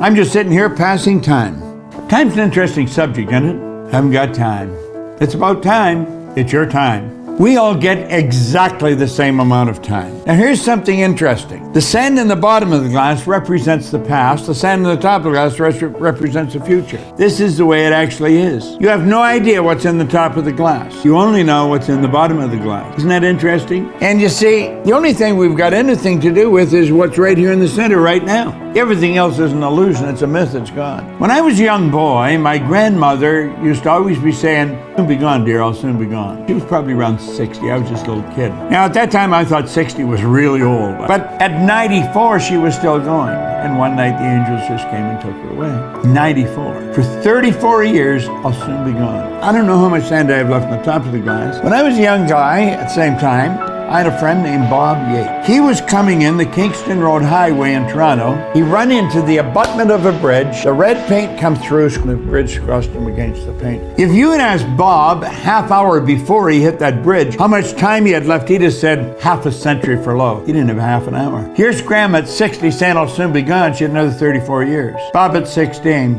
I'm just sitting here passing time. Time's an interesting subject, isn't it? Haven't got time. It's about time. It's your time. We all get exactly the same amount of time. Now here's something interesting. The sand in the bottom of the glass represents the past. The sand in the top of the glass represents the future. This is the way it actually is. You have no idea what's in the top of the glass. You only know what's in the bottom of the glass. Isn't that interesting? And you see, the only thing we've got anything to do with is what's right here in the center right now. Everything else is an illusion. It's a myth. It's gone. When I was a young boy, my grandmother used to always be saying, "Soon be gone, dear, I'll soon be gone." She was probably around 60. I was just a little kid. Now, at that time, I thought 60 was really old. But at 94, she was still going. And one night, the angels just came and took her away. 94. For 34 years, I'll soon be gone. I don't know how much sand I have left on the top of the glass. When I was a young guy, at the same time, I had a friend named Bob Yates. He was coming in the Kingston Road Highway in Toronto. He ran into the abutment of a bridge. The red paint come through, the bridge crushed him against the paint. If you had asked Bob half hour before he hit that bridge how much time he had left, he'd have said half a century for low. He didn't have half an hour. Here's Graham at 60 saying I'll soon be gone. She had another 34 years. Bob at 16.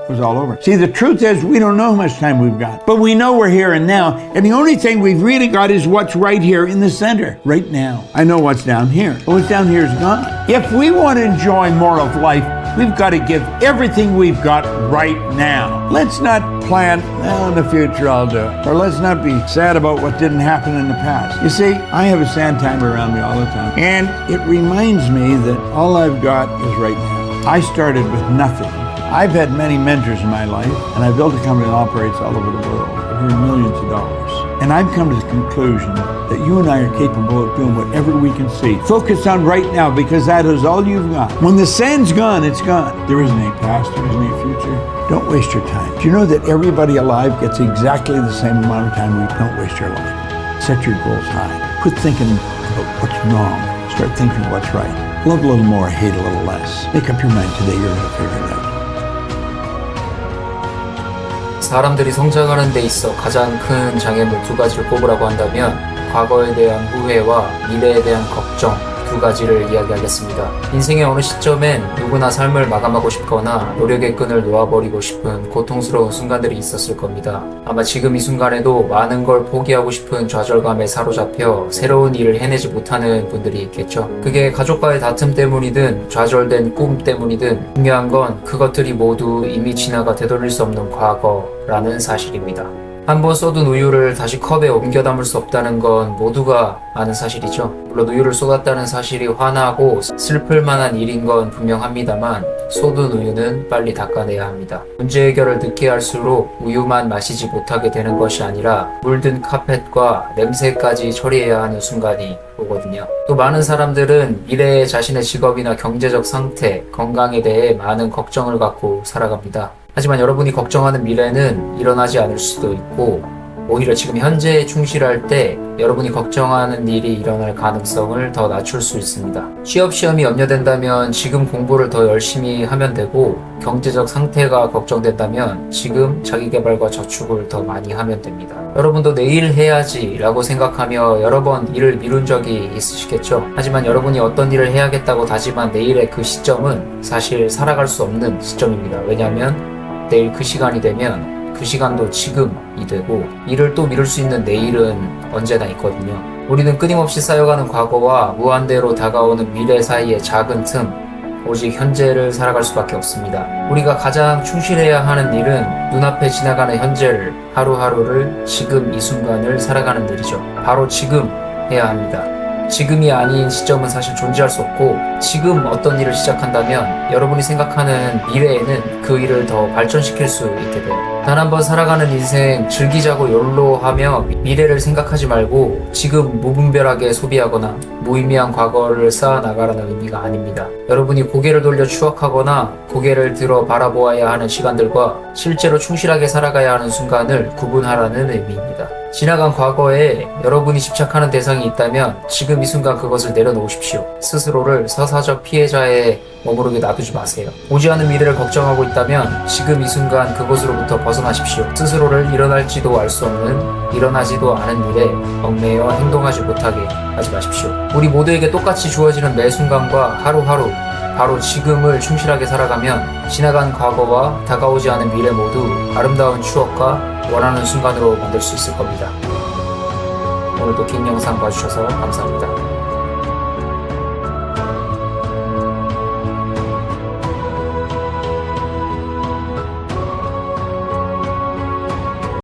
Was all over. See, the truth is we don't know how much time we've got, but we know we're here and now, and the only thing we've really got is what's right here in the center, right now. I know what's down here, but what's down here is gone. If we want to enjoy more of life, we've got to give everything we've got right now. Let's not plan, in the future I'll do it, or let's not be sad about what didn't happen in the past. You see, I have a sand timer around me all the time, and it reminds me that all I've got is right now. I started with nothing. I've had many mentors in my life, and I've built a company that operates all over the world for millions of dollars. And I've come to the conclusion that you and I are capable of doing whatever we can see. Focus on right now, because that is all you've got. When the sand's gone, it's gone. There isn't any past, there isn't any future. Don't waste your time. Do you know that everybody alive gets exactly the same amount of time? Don't waste your life. Set your goals high. Quit thinking about what's wrong. Start thinking what's right. Love a little more, hate a little less. Make up your mind today, you're going to figure it out. 사람들이 성장하는 데 있어 가장 큰 장애물 두 가지를 꼽으라고 한다면 과거에 대한 후회와 미래에 대한 걱정 두 가지를 이야기하겠습니다. 인생의 어느 시점엔 누구나 삶을 마감하고 싶거나 노력의 끈을 놓아버리고 싶은 고통스러운 순간들이 있었을 겁니다. 아마 지금 이 순간에도 많은 걸 포기하고 싶은 좌절감에 사로잡혀 새로운 일을 해내지 못하는 분들이 있겠죠. 그게 가족과의 다툼 때문이든 좌절된 꿈 때문이든 중요한 건 그것들이 모두 이미 지나가 되돌릴 수 없는 과거라는 사실입니다. 한번 쏟은 우유를 다시 컵에 옮겨 담을 수 없다는 건 모두가 아는 사실이죠. 물론 우유를 쏟았다는 사실이 화나고 슬플 만한 일인 건 분명합니다만 쏟은 우유는 빨리 닦아내야 합니다. 문제 해결을 늦게 할수록 우유만 마시지 못하게 되는 것이 아니라 물든 카펫과 냄새까지 처리해야 하는 순간이 오거든요. 또 많은 사람들은 미래의 자신의 직업이나 경제적 상태, 건강에 대해 많은 걱정을 갖고 살아갑니다. 하지만 여러분이 걱정하는 미래는 일어나지 않을 수도 있고 오히려 지금 현재에 충실할 때 여러분이 걱정하는 일이 일어날 가능성을 더 낮출 수 있습니다. 취업 시험이 염려된다면 지금 공부를 더 열심히 하면 되고 경제적 상태가 걱정된다면 지금 자기계발과 저축을 더 많이 하면 됩니다. 여러분도 내일 해야지 라고 생각하며 여러 번 일을 미룬 적이 있으시겠죠. 하지만 여러분이 어떤 일을 해야겠다고 다짐한 내일의 그 시점은 사실 살아갈 수 없는 시점입니다. 왜냐하면 내일 그 시간이 되면 그 시간도 지금이 되고 일을 또 미룰 수 있는 내일은 언제나 있거든요. 우리는 끊임없이 쌓여가는 과거와 무한대로 다가오는 미래 사이의 작은 틈, 오직 현재를 살아갈 수밖에 없습니다. 우리가 가장 충실해야 하는 일은 눈앞에 지나가는 현재를, 하루하루를, 지금 이 순간을 살아가는 일이죠. 바로 지금 해야 합니다. 지금이 아닌 시점은 사실 존재할 수 없고 지금 어떤 일을 시작한다면 여러분이 생각하는 미래에는 그 일을 더 발전시킬 수 있게 돼요. 단 한 번 살아가는 인생 즐기자고 욜로하며 미래를 생각하지 말고 지금 무분별하게 소비하거나 무의미한 과거를 쌓아나가라는 의미가 아닙니다. 여러분이 고개를 돌려 추억하거나 고개를 들어 바라보아야 하는 시간들과 실제로 충실하게 살아가야 하는 순간을 구분하라는 의미입니다. 지나간 과거에 여러분이 집착하는 대상이 있다면 지금 이 순간 그것을 내려놓으십시오. 스스로를 서사적 피해자에 머무르게 놔두지 마세요. 오지 않은 미래를 걱정하고 있다면 지금 이 순간 그것으로부터 벗어나십시오. 스스로를 일어날지도 알 수 없는, 일어나지도 않은 일에 얽매여 행동하지 못하게 하지 마십시오. 우리 모두에게 똑같이 주어지는 매 순간과 하루하루 바로 지금을 충실하게 살아가면 지나간 과거와 다가오지 않은 미래 모두 아름다운 추억과 원하는 순간으로 만들 수 있을 겁니다. 오늘도 긴 영상 봐주셔서 감사합니다.